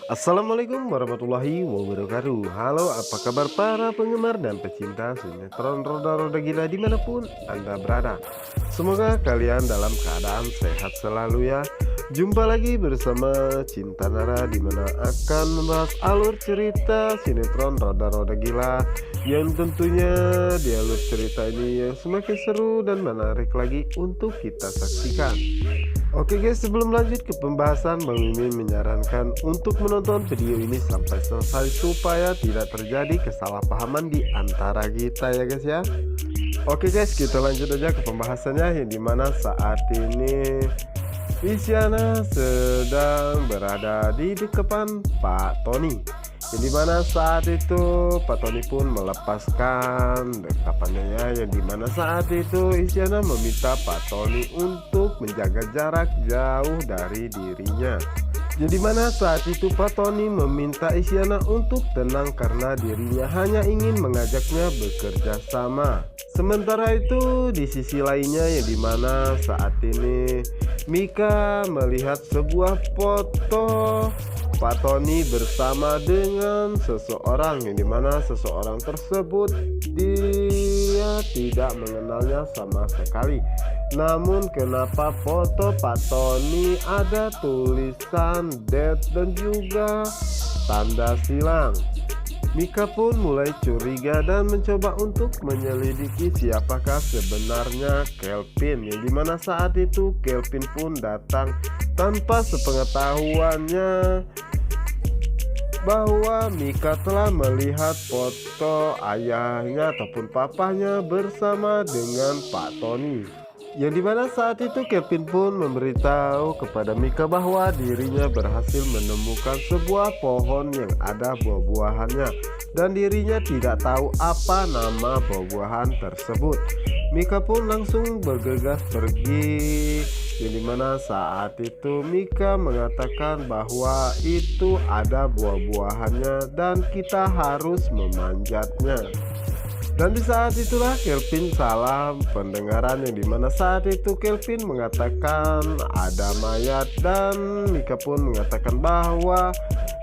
Assalamualaikum warahmatullahi wabarakatuh. Halo, apa kabar para penggemar dan pecinta sinetron Roda-Roda Gila dimanapun Anda berada. Semoga kalian dalam keadaan sehat selalu ya. Jumpa lagi bersama Cinta Nara, dimana akan membahas alur cerita sinetron Roda-Roda Gila, yang tentunya di alur cerita ini yang semakin seru dan menarik lagi untuk kita saksikan. Oke guys, sebelum lanjut ke pembahasan, Bang Mimin menyarankan untuk menonton video ini sampai selesai supaya tidak terjadi kesalahpahaman di antara kita ya guys ya. Oke guys, kita lanjut aja ke pembahasannya, yang dimana saat ini Isyana sedang berada di depan Pak Tony, yang dimana saat itu Pak Tony pun melepaskan dekapannya ya, yang dimana saat itu Isyana meminta Pak Tony untuk menjaga jarak jauh dari dirinya. Yang dimana saat itu Pak Tony meminta Isyana untuk tenang karena dirinya hanya ingin mengajaknya bekerja sama. Sementara itu di sisi lainnya, yang dimana saat ini Mika melihat sebuah foto Pak Tony bersama dengan seseorang, yang dimana seseorang tersebut dia tidak mengenalnya sama sekali. Namun kenapa foto Pak Tony ada tulisan dead dan juga tanda silang? Mika pun mulai curiga dan mencoba untuk menyelidiki siapakah sebenarnya Kelvin, yang dimana saat itu Kelvin pun datang tanpa sepengetahuannya bahwa Mika telah melihat foto ayahnya ataupun papahnya bersama dengan Pak Tony. Yang dimana saat itu Kelvin pun memberitahu kepada Mika bahwa dirinya berhasil menemukan sebuah pohon yang ada buah-buahannya, dan dirinya tidak tahu apa nama buah-buahan tersebut. Mika pun langsung bergegas pergi, yang dimana saat itu Mika mengatakan bahwa itu ada buah-buahannya dan kita harus memanjatnya. Dan di saat itulah Kelvin salah pendengaran, yang dimana saat itu Kelvin mengatakan ada mayat, dan Mika pun mengatakan bahwa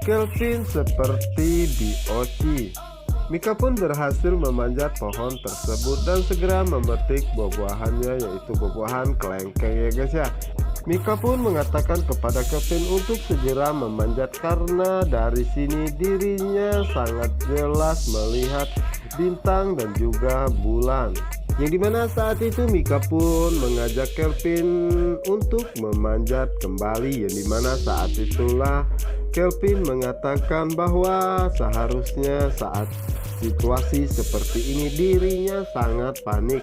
Kelvin seperti dioci. Mika pun berhasil memanjat pohon tersebut dan segera memetik buah-buahannya, yaitu buah-buahan kelengkeng ya guys ya. Mika pun mengatakan kepada Kelvin untuk segera memanjat karena dari sini dirinya sangat jelas melihat bintang dan juga bulan. Yang dimana saat itu Mika pun mengajak Kelvin untuk memanjat kembali, yang dimana saat itulah Kelvin mengatakan bahwa seharusnya saat situasi seperti ini dirinya sangat panik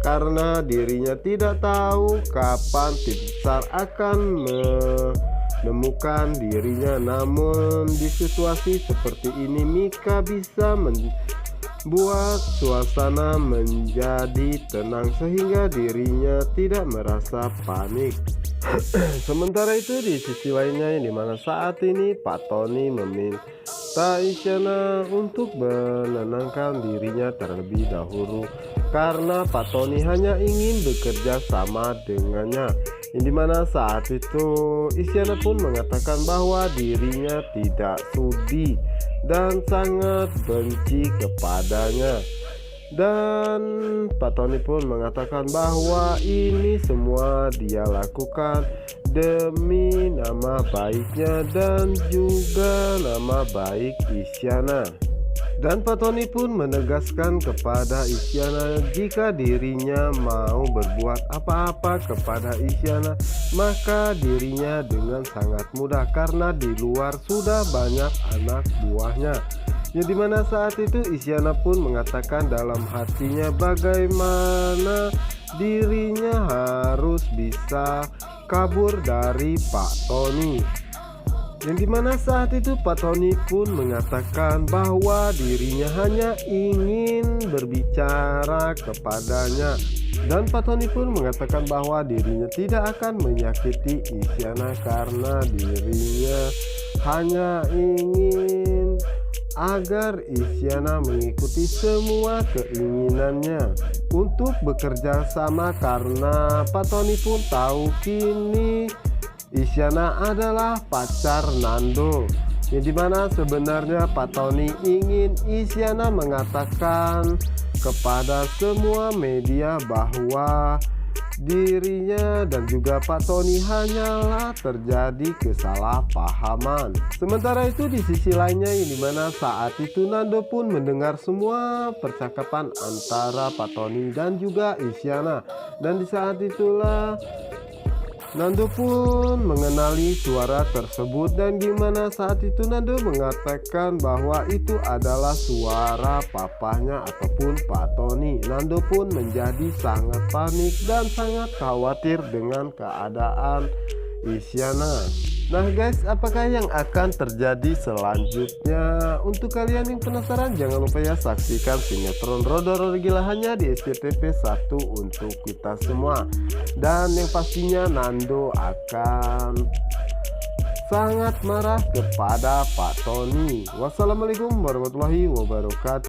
karena dirinya tidak tahu kapan tim SAR akan menemukan dirinya. Namun di situasi seperti ini Mika bisa membuat suasana menjadi tenang sehingga dirinya tidak merasa panik. Sementara itu di sisi lainnya, yang dimana saat ini Pak Tony meminta Isyana untuk menenangkan dirinya terlebih dahulu karena Pak Tony hanya ingin bekerja sama dengannya. Yang dimana saat itu Isyana pun mengatakan bahwa dirinya tidak sudi dan sangat benci kepadanya. Dan Pak Tony pun mengatakan bahwa ini semua dia lakukan demi nama baiknya dan juga nama baik Isyana. Dan Pak Tony pun menegaskan kepada Isyana jika dirinya mau berbuat apa-apa kepada Isyana, maka dirinya dengan sangat mudah karena di luar sudah banyak anak buahnya. Yang dimana saat itu Isyana pun mengatakan dalam hatinya bagaimana dirinya harus bisa kabur dari Pak Tony. Yang dimana saat itu Pak Tony pun mengatakan bahwa dirinya hanya ingin berbicara kepadanya. Dan Pak Tony pun mengatakan bahwa dirinya tidak akan menyakiti Isyana karena dirinya hanya ingin agar Isyana mengikuti semua keinginannya untuk bekerja sama, karena Pak Tony pun tahu kini Isyana adalah pacar Nando. yang dimana sebenarnya Pak Tony ingin Isyana mengatakan kepada semua media bahwa dirinya dan juga Pak Tony hanyalah terjadi kesalahpahaman. Sementara itu di sisi lainnya yang dimana saat itu Nando pun mendengar semua percakapan antara Pak Tony dan juga Isyana, dan di saat itulah Nando pun mengenali suara tersebut, dan gimana saat itu Nando mengatakan bahwa itu adalah suara papahnya ataupun Pak Tony. Nando pun menjadi sangat panik dan sangat khawatir dengan keadaan Isyana. Nah guys, apakah yang akan terjadi selanjutnya? Untuk kalian yang penasaran, jangan lupa ya saksikan sinetron Rodo-Rodo Gila hanya di SCTV 1 untuk kita semua. Dan yang pastinya Nando akan sangat marah kepada Pak Tony. Wassalamualaikum warahmatullahi wabarakatuh.